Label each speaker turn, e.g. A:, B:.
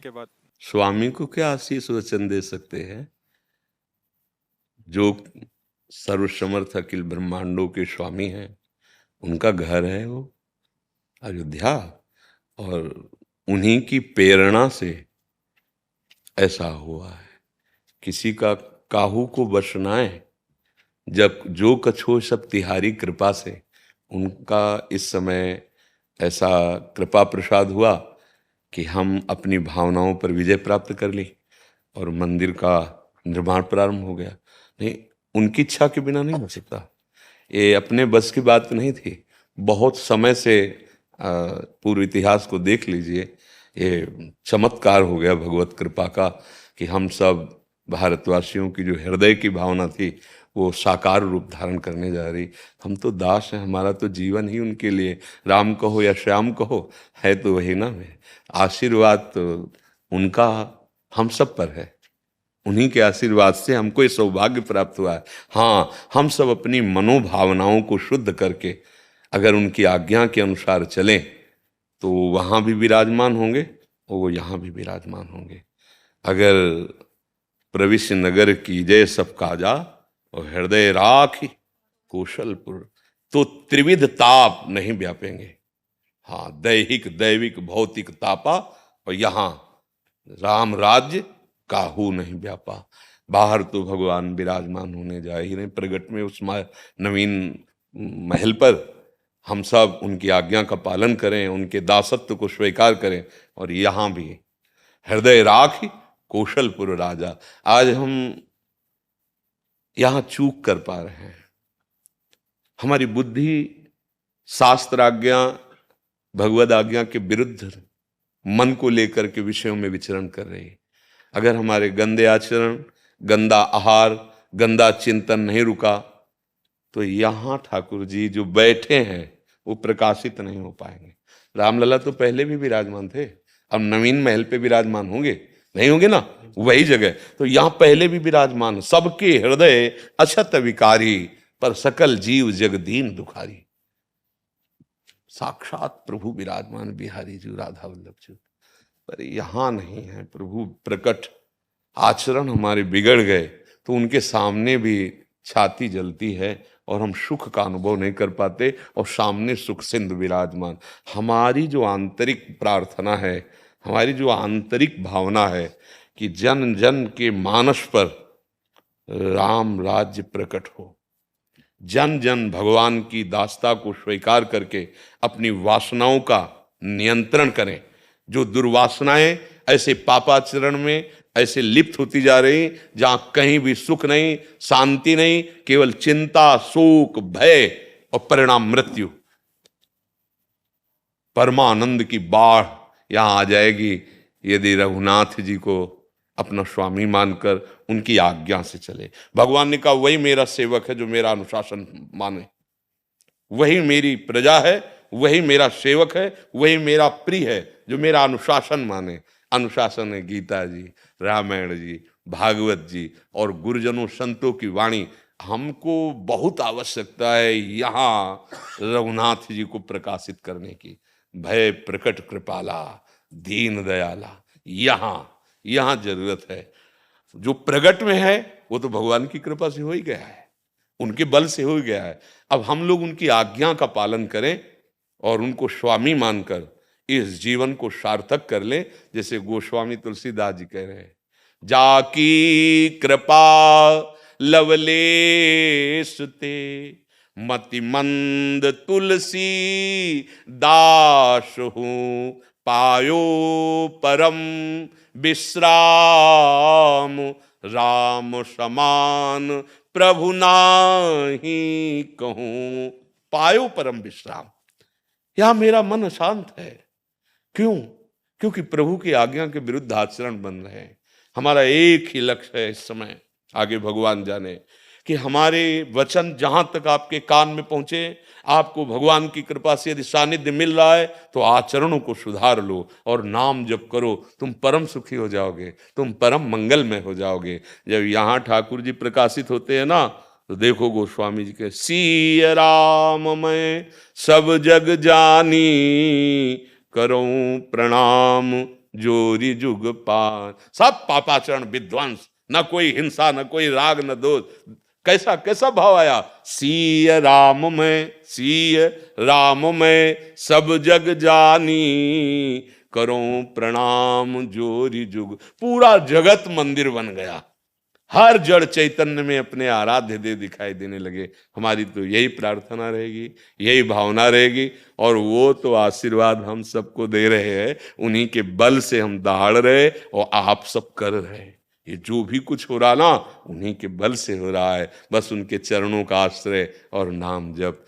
A: के बाद।
B: स्वामी को क्या आशीष वचन दे सकते हैं? जो सर्वसमर्थ अखिल ब्रह्मांडों के स्वामी हैं, उनका घर है वो अयोध्या, और उन्हीं की प्रेरणा से ऐसा हुआ है। किसी का काहू को बसनाए, जब जो कछो सब तिहारी कृपा से, उनका इस समय ऐसा कृपा प्रसाद हुआ कि हम अपनी भावनाओं पर विजय प्राप्त कर ली और मंदिर का निर्माण प्रारंभ हो गया। नहीं, उनकी इच्छा के बिना नहीं हो सकता। ये अपने बस की बात नहीं थी। बहुत समय से पूर्व इतिहास को देख लीजिए, ये चमत्कार हो गया भगवत कृपा का कि हम सब भारतवासियों की जो हृदय की भावना थी वो साकार रूप धारण करने जा रही। हम तो दास हैं, हमारा तो जीवन ही उनके लिए, राम कहो या श्याम कहो, है तो वही ना। है आशीर्वाद तो उनका हम सब पर है। उन्हीं के आशीर्वाद से हमको ये सौभाग्य प्राप्त हुआ है। हाँ, हम सब अपनी मनोभावनाओं को शुद्ध करके अगर उनकी आज्ञा के अनुसार चलें तो वहाँ भी विराजमान होंगे और वो यहाँ भी विराजमान होंगे। अगर प्रविश्य नगर की जय सब काजा और हृदय राखी कौशलपुर, तो त्रिविध ताप नहीं व्यापेंगे। हाँ, दैहिक दैविक भौतिक तापा, और यहाँ राम राज्य काहू नहीं व्यापा। बाहर तो भगवान विराजमान होने जा ही नहीं, प्रगट में उस नवीन महल पर हम सब उनकी आज्ञा का पालन करें, उनके दासत्व को स्वीकार करें। और यहाँ भी हृदय राख कौशलपुर राजा। आज हम यहाँ चूक कर पा रहे हैं। हमारी बुद्धि शास्त्र आज्ञा भगवद आज्ञा के विरुद्ध मन को लेकर के विषयों में विचरण कर रही है। अगर हमारे गंदे आचरण, गंदा आहार, गंदा चिंतन नहीं रुका तो यहाँ ठाकुर जी जो बैठे हैं वो प्रकाशित नहीं हो पाएंगे। रामलला तो पहले भी विराजमान थे, अब नवीन महल पे विराजमान होंगे नहीं होंगे ना, वही जगह। तो यहाँ पहले भी विराजमान, सबके हृदय अछत विकारी, पर सकल जीव जगदीन दुखारी। साक्षात प्रभु विराजमान बिहारी जी राधा वल्लभ जी, पर यहाँ नहीं है प्रभु प्रकट। आचरण हमारे बिगड़ गए तो उनके सामने भी छाती जलती है और हम सुख का अनुभव नहीं कर पाते, और सामने सुख सिंधु विराजमान। हमारी जो आंतरिक प्रार्थना है, हमारी जो आंतरिक भावना है कि जन जन के मानस पर राम राज्य प्रकट हो, जन जन भगवान की दास्ता को स्वीकार करके अपनी वासनाओं का नियंत्रण करें। जो दुर्वासनाएं ऐसे पापाचरण में ऐसे लिप्त होती जा रही, जहां कहीं भी सुख नहीं, शांति नहीं, केवल चिंता, शोक, भय और परिणाम मृत्यु। परमानंद की बाढ़ यहां आ जाएगी यदि रघुनाथ जी को अपना स्वामी मानकर उनकी आज्ञा से चले। भगवान ने कहा वही मेरा सेवक है जो मेरा अनुशासन माने, वही मेरी प्रजा है, वही मेरा सेवक है, वही मेरा प्रिय है जो मेरा अनुशासन माने। अनुशासन है गीता जी, रामायण जी, भागवत जी और गुरुजनों संतों की वाणी। हमको बहुत आवश्यकता है यहाँ रघुनाथ जी को प्रकाशित करने की। भय प्रकट कृपाला दीन दयाला, यहाँ जरूरत है। जो प्रगट में है वो तो भगवान की कृपा से हो ही गया है, उनके बल से हो गया है। अब हम लोग उनकी आज्ञा का पालन करें और उनको स्वामी मानकर इस जीवन को सार्थक कर लें। जैसे गोस्वामी तुलसीदास जी कह रहे हैं, जाकी कृपा लवलेश ते मति मंद तुलसी दास हूं, पायो परम विश्राम, राम समान प्रभु नाही कहूं, पायो परम विश्राम। यहां मेरा मन शांत है। क्यों? क्योंकि प्रभु की आज्ञा के विरुद्ध आचरण बन रहे हैं। हमारा एक ही लक्ष्य है इस समय, आगे भगवान जाने, कि हमारे वचन जहां तक आपके कान में पहुंचे, आपको भगवान की कृपा से यदि सानिध्य मिल रहा है तो आचरणों को सुधार लो और नाम जप करो। तुम परम सुखी हो जाओगे, तुम परम मंगलमय हो जाओगे। जब यहाँ ठाकुर जी प्रकाशित होते हैं ना, तो देखो गोस्वामी जी के सिय राम मैं सब जग जानी, करूं प्रणाम जोरी जुग पान। सब पापाचरण विध्वंस, न कोई हिंसा, न कोई राग, न दोष। कैसा कैसा भाव आया, सीय राम में, सीय राम में सब जग जानी, करो प्रणाम जोरी जुग। पूरा जगत मंदिर बन गया, हर जड़ चैतन्य में अपने आराध्य दे दिखाई देने लगे। हमारी तो यही प्रार्थना रहेगी, यही भावना रहेगी। और वो तो आशीर्वाद हम सबको दे रहे हैं, उन्हीं के बल से हम दहाड़ रहे और आप सब कर रहे हैं। ये जो भी कुछ हो रहा ना, उन्हीं के बल से हो रहा है। बस उनके चरणों का आश्रय और नाम जप